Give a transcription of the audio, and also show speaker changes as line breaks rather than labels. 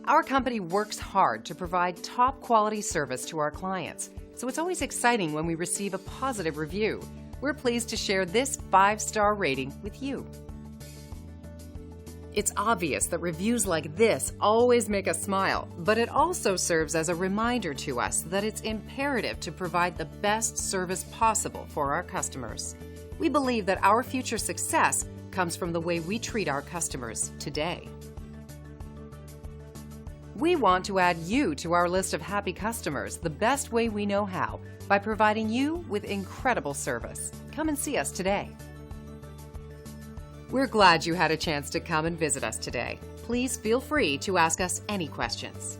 Our company works hard to provide top quality service to our clients, so it's always exciting when we receive a positive review. We're pleased to share this 5-star rating with you. It's obvious that reviews like this always make us smile, but it also serves as a reminder to us that it's imperative to provide the best service possible for our customers. We believe that our future success comes from the way we treat our customers today. We want to add you to our list of happy customers the best way we know how, by providing you with incredible service. Come and see us today. We're glad you had a chance to come and visit us today. Please feel free to ask us any questions.